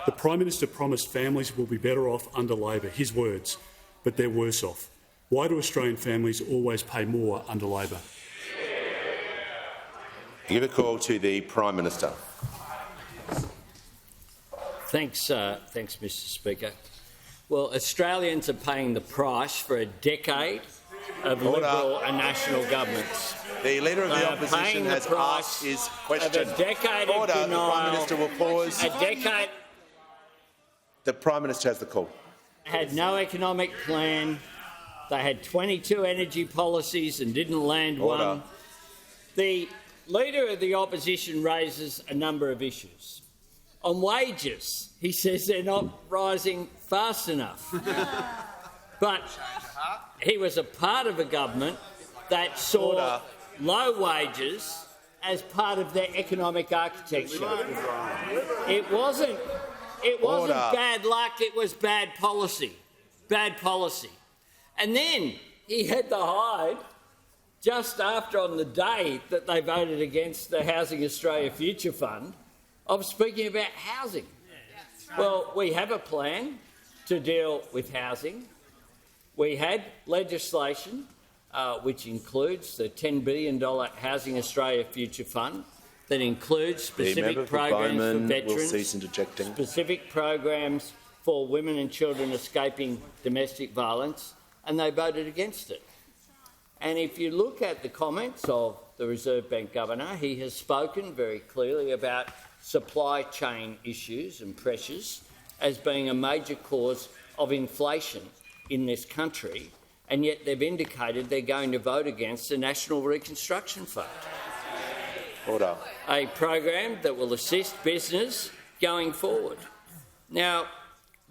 The Prime Minister promised families will be better off under Labor, his words, but they're worse off. Why do Australian families always pay more under Labor? Give a call to the Prime Minister. Thanks, Mr. Speaker. Well, Australians are paying the price for a decade of Liberal and National governments. The Leader of the Opposition has asked his question. Of a decade Order. of denial, the Prime Minister will pause. A decade. The Prime Minister has the call. Had no economic plan. They had 22 energy policies and didn't land one. The Leader of the Opposition raises a number of issues. On wages, he says they're not rising fast enough. But he was a part of a government that saw low wages as part of their economic architecture. It wasn't bad luck, it was bad policy. Bad policy. And then he had the hide, just after on the day that they voted against the Housing Australia Future Fund, of speaking about housing. Well, we have a plan to deal with housing. We had legislation which includes the $10 billion Housing Australia Future Fund, that includes specific programs for veterans, specific programs for women and children escaping domestic violence, and they voted against it. And if you look at the comments of the Reserve Bank Governor, he has spoken very clearly about supply chain issues and pressures as being a major cause of inflation in this country, and yet they've indicated they're going to vote against the National Reconstruction Fund. Order. A program that will assist business going forward. Now,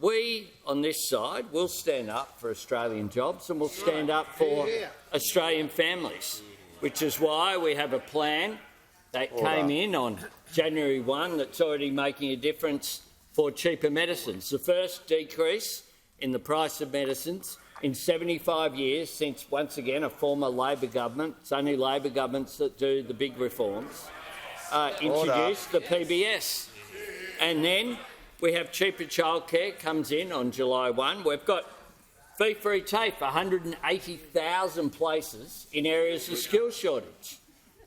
we on this side will stand up for Australian jobs and we'll stand up for Australian families, which is why we have a plan that came in on January 1 that's already making a difference for cheaper medicines. The first decrease in the price of medicines in 75 years since, once again, a former Labor government, it's only Labor governments that do the big reforms, introduced the PBS. And then we have cheaper childcare comes in on July 1. We've got fee-free TAFE, 180,000 places in areas of skill shortage,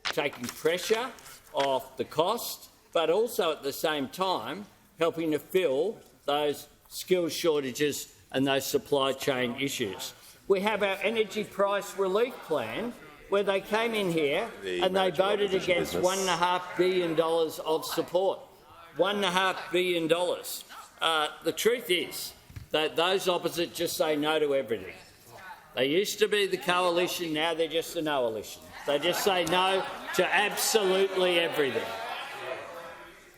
taking pressure off the cost, but also at the same time helping to fill those skill shortages and those supply chain issues. We have our energy price relief plan, where they came in here and they voted against $1.5 billion of support. $1.5 billion. The truth is that those opposite just say no to everything. They used to be the coalition, now they're just the Noalition. They just say no to absolutely everything.